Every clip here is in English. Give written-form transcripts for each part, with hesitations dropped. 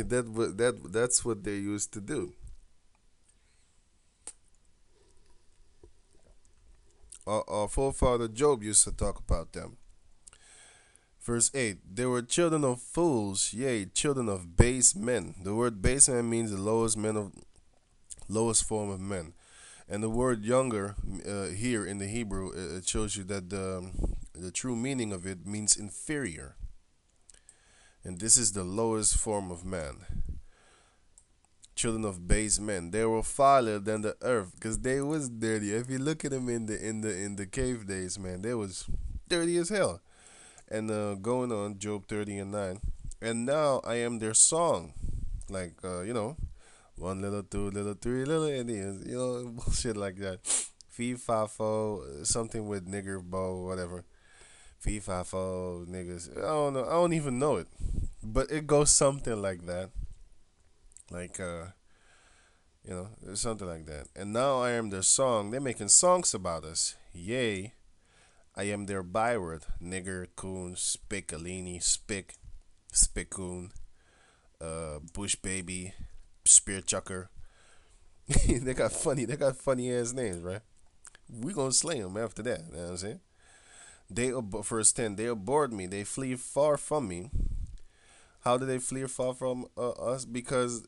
That's what they used to do. Our forefather Job used to talk about them. Verse 8, they were children of fools, yea, children of base men. The word base man means the lowest form of men. And the word younger here in the Hebrew, it shows you that the true meaning of it means inferior. And this is the lowest form of man. Children of base men. They were fouled than the earth because they was dirty. If you look at them in the cave days, man, they was dirty as hell. And going on, Job 30 and 9. And now I am their song. Like, one little, two little, three little Indians, bullshit like that. Fee, fi, fo, something with nigger, bow, whatever. Fee, fi, fo, niggas. I don't know. I don't even know it. But it goes something like that. Like, something like that. And now I am their song. They're making songs about us. Yea, I am their byword. Nigger, coon, spick, alini, spick, spickoon, bush baby, spear chucker. They got funny ass names, right? We gonna slay them after that. You know what I'm saying? Verse 10. They abhorred me. They flee far from me. How do they flee far from us? Because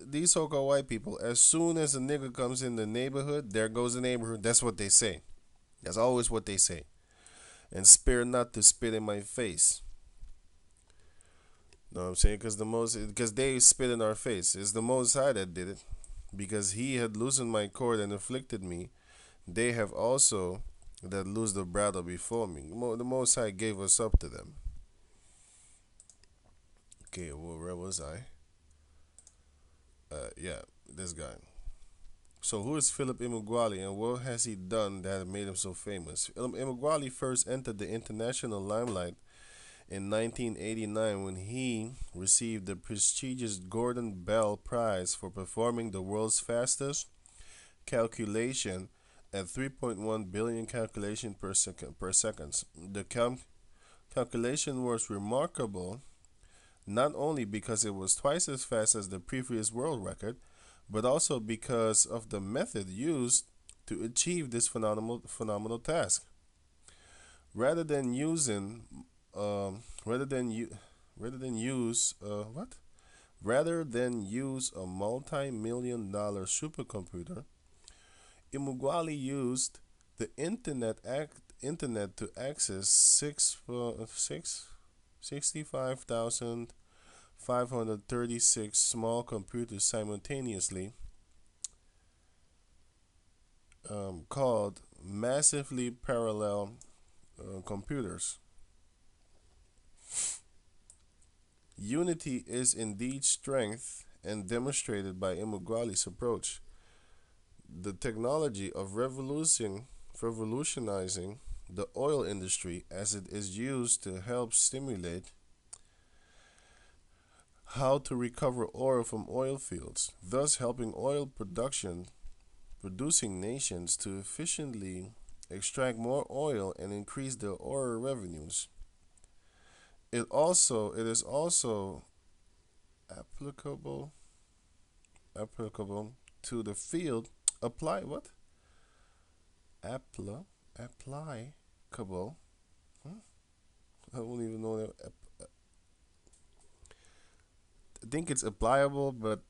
these so-called white people, as soon as a nigga comes in the neighborhood, there goes the neighborhood. That's what they say. That's always what they say. And spare not to spit in my face. Know what I'm saying? Because they spit in our face. It's the Most High that did it. Because he had loosened my cord and afflicted me. They have also that loosed the bridle before me. The Most High gave us up to them. Okay, well, where was I? Yeah, this guy. So, who is Philip Emeagwali and what has he done that made him so famous? Emeagwali first entered the international limelight in 1989 when he received the prestigious Gordon Bell Prize for performing the world's fastest calculation at 3.1 billion calculations per second. The calculation was remarkable not only because it was twice as fast as the previous world record, but also because of the method used to achieve this phenomenal task. Rather than using, rather than you, rather than use what? Rather than use a multi-million-dollar supercomputer, Emeagwali used the internet to access 65,536 small computers simultaneously, called massively parallel computers. Unity is indeed strength and demonstrated by Emeagwali's approach. The technology of revolutionizing the oil industry as it is used to help stimulate how to recover oil from oil fields, thus helping producing nations to efficiently extract more oil and increase their oil revenues. It is also applicable applicable to the field. Applicable. Huh? I don't even know that. I think it's applicable, but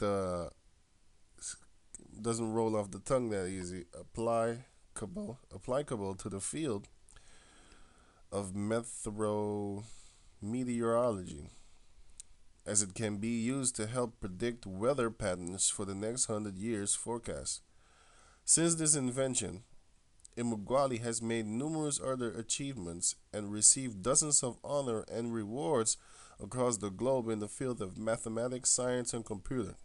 doesn't roll off the tongue that easy. Applicable to the field of meteorology, as it can be used to help predict weather patterns for the next 100 years forecast. Since this invention, Emeagwali has made numerous other achievements and received dozens of honor and rewards across the globe in the field of mathematics, science, and computers.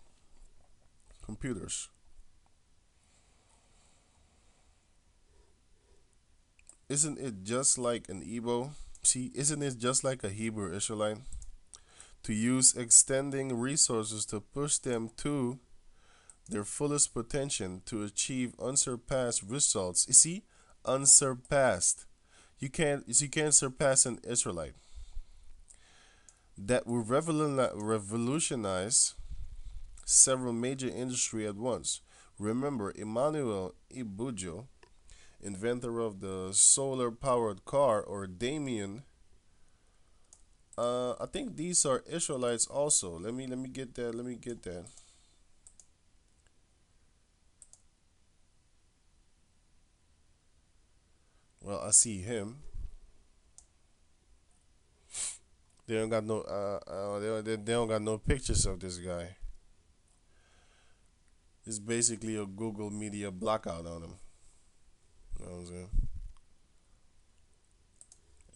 Isn't it just like an Igbo? See, isn't it just like a Hebrew Israelite? To use extending resources to push them to their fullest potential to achieve unsurpassed results. You see, unsurpassed. You can't surpass an Israelite. that will revolutionize several major industries at once. Remember, Emmanuel Ibujo, inventor of the solar-powered car, or Damien. I think these are Israelites also. Let me get that. Let me get that. Well, I see him. They don't got no. They don't got no pictures of this guy. It's basically a Google Media blackout on him. You know what I'm saying?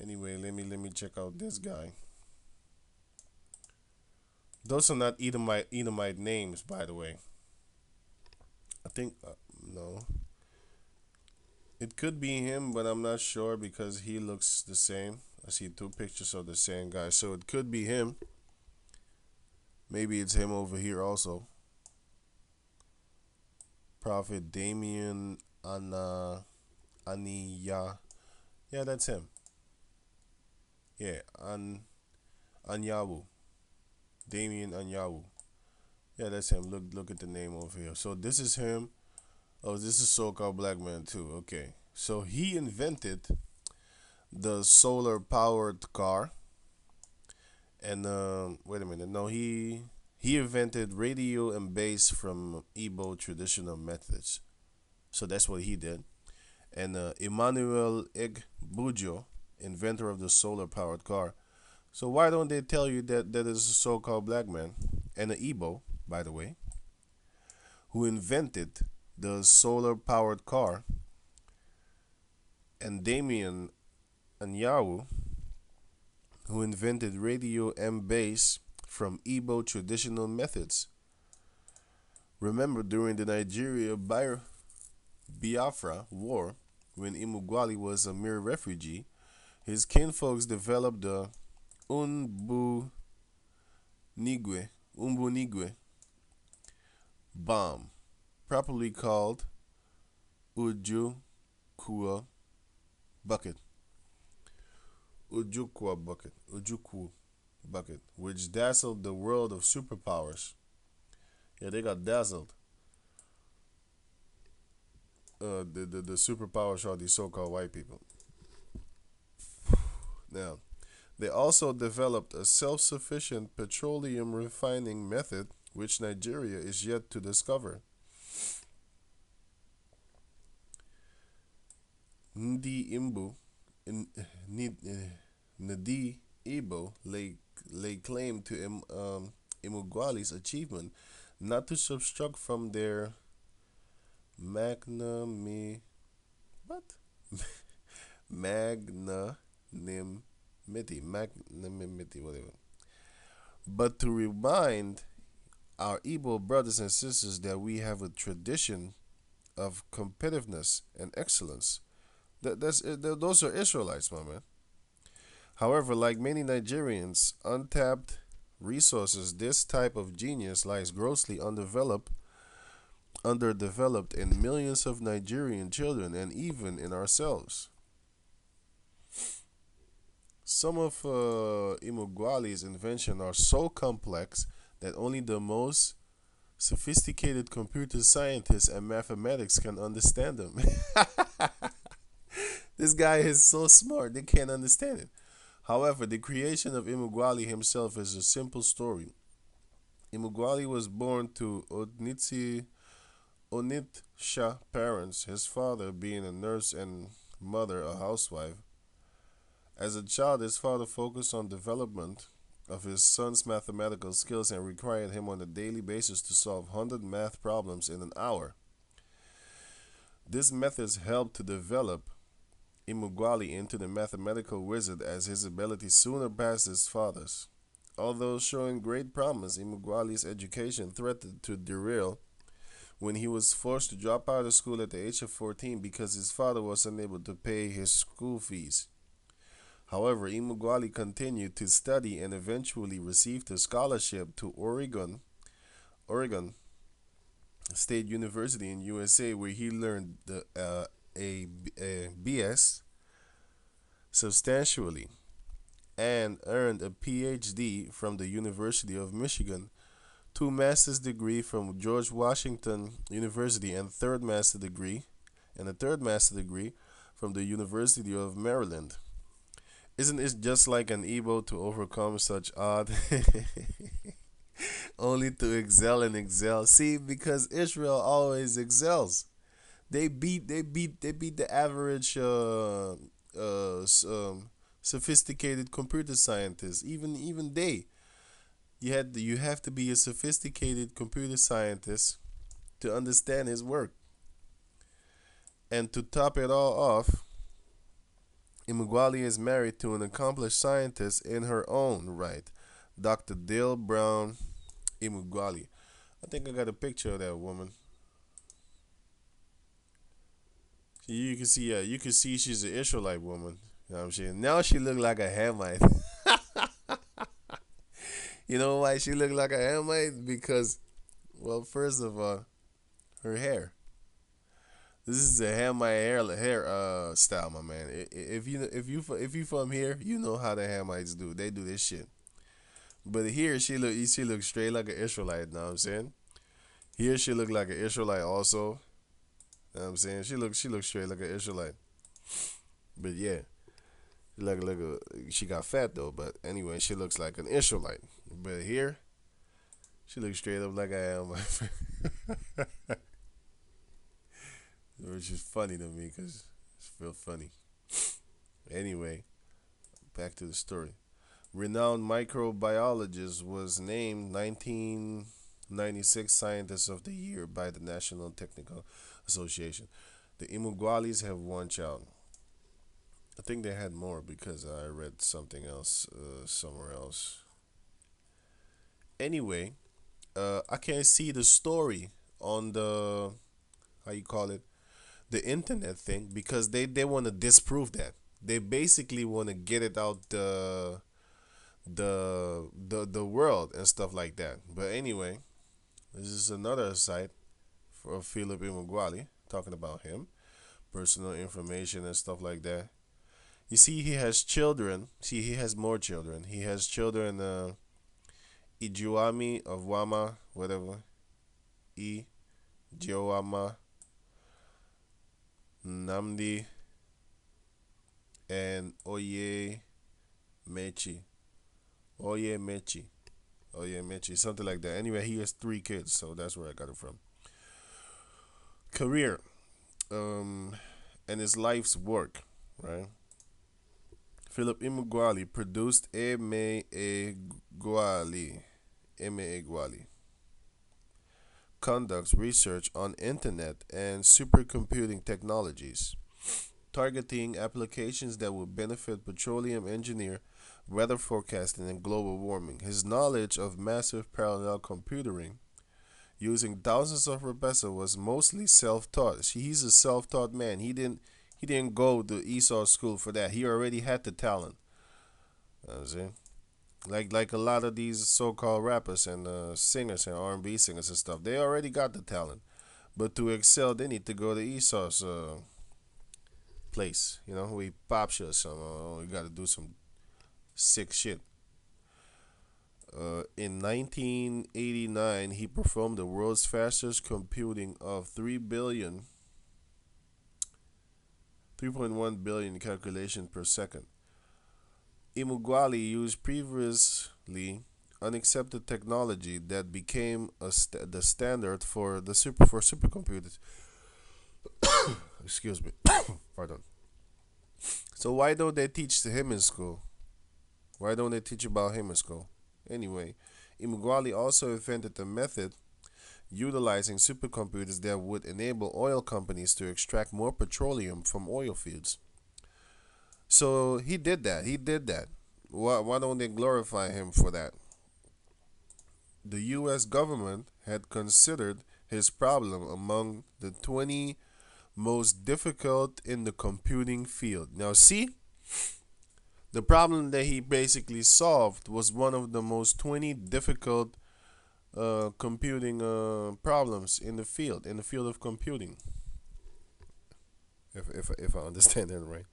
Anyway, let me check out this guy. Those are not Edomite names, by the way. I think no. It could be him, but I'm not sure because he looks the same. I see two pictures of the same guy, so it could be him. Maybe it's him over here also. Prophet Damien Aniya. Yeah, that's him. Yeah, Anyawu. Damien Anyawu. Yeah, that's him. Look at the name over here. So this is him. Oh, this is so-called black man too. Okay. So he invented the solar powered car. And wait a minute. No, he invented radio and bass from Igbo traditional methods. So that's what he did. And Emmanuel Igbujo, inventor of the solar powered car. So why don't they tell you that that is a so-called black man and an Igbo, by the way, who invented the solar powered car, and Damien Anyawu, who invented radio and bass from Igbo traditional methods. Remember, during the Nigeria Biafra War, when Emeagwali was a mere refugee, his kinfolks developed the Unbu Nigwe bomb, properly called Ujukwa bucket, Ujukwu bucket, which dazzled the world of superpowers. Yeah, they got dazzled. The superpowers are these so-called white people. Now, they also developed a self-sufficient petroleum refining method, which Nigeria is yet to discover. Ndi Imbu, Ndi Igbo lay claim to Emeagwali's achievement not to subtract from their magnanimity, what? Magnanimity, whatever. But to remind our Igbo brothers and sisters that we have a tradition of competitiveness and excellence. Those are Israelites, my man. However, like many Nigerians, untapped resources, this type of genius lies grossly underdeveloped in millions of Nigerian children and even in ourselves. Some of Emeagwali's inventions are so complex that only the most sophisticated computer scientists and mathematics can understand them. This guy is so smart, they can't understand it. However, the creation of Emeagwali himself is a simple story. Emeagwali was born to Onitsha parents, his father being a nurse and mother a housewife. As a child, his father focused on development of his son's mathematical skills and required him on a daily basis to solve 100 math problems in an hour. This methods helped to develop Emeagwali into the mathematical wizard as his ability soon surpassed his father's. Although showing great promise, Emeagwali's education threatened to derail when he was forced to drop out of school at the age of 14 because his father was unable to pay his school fees. However, Emeagwali continued to study and eventually received a scholarship to Oregon State University in USA, where he learned a BS substantially and earned a PhD from the University of Michigan, two master's degree from George Washington University, and a third master degree from the University of Maryland. Isn't it just like an Igbo to overcome such odd only to excel and excel? See, because Israel always excels. They beat the average sophisticated computer scientist. Even they you have to be a sophisticated computer scientist to understand his work. And to top it all off, Emeagwali is married to an accomplished scientist in her own right, Dr. Dale Brown Emeagwali. I think I got a picture of that woman. You can see, you can see she's an Israelite woman. You know what I'm saying? Now she look like a Hamite. You know why she look like a Hamite? Because, well, first of all, her hair. This is a Hamite hair style, my man. If you from here, you know how the Hamites do. They do this shit. But here she look straight like an Israelite. Know what I'm saying? Here she look like an Israelite also. Know what I'm saying? She looks straight like an Israelite. But yeah, she got fat though. But anyway, she looks like an Israelite. But here, she looks straight up like I am, which is funny to me because it's real funny. Anyway, back to the story. Renowned microbiologist was named 1996 Scientist of the Year by the National Technical Association. The Emeagwalis have one child. I think they had more because I read something else somewhere else. Anyway, I can't see the story on the, how you call it, the internet thing, because they want to disprove that. They basically want to get it out the world and stuff like that. But anyway, this is another site for Philip Emeagwali talking about him, personal information and stuff like that. You see, he has children. See, he has more children. He has children. Ijuami of Wama, whatever. Ijuama, Namdi, and Oye Mechi. Oye Mechi. Oye Mechi. Something like that. Anyway, he has three kids, so that's where I got it from. Career. And his life's work, right? Philip Emeagwali produced Emeagwali conducts research on internet and supercomputing technologies, targeting applications that would benefit petroleum engineer, weather forecasting, and global warming. His knowledge of massive parallel computing using thousands of professors was mostly self-taught. He's a self-taught man. He didn't go to Esau school for that. He already had the talent. You know what I'm saying? Like a lot of these so-called rappers and singers and R&B singers and stuff, they already got the talent. But to excel, they need to go to Esau's place. You know, we pop shit some. You got to do some sick shit. In 1989, he performed the world's fastest computing of 3.1 billion calculations per second. Emeagwali used previously unaccepted technology that became the standard for supercomputers. Excuse me. Pardon. So why don't they teach him in school? Why don't they teach about him in school? Anyway, Emeagwali also invented a method utilizing supercomputers that would enable oil companies to extract more petroleum from oil fields. So he did that. He did that. Why don't they glorify him for that? The U.S. government had considered his problem among the 20 most difficult in the computing field. Now, see, the problem that he basically solved was one of the most 20 difficult computing problems in the field of computing. If I understand that right.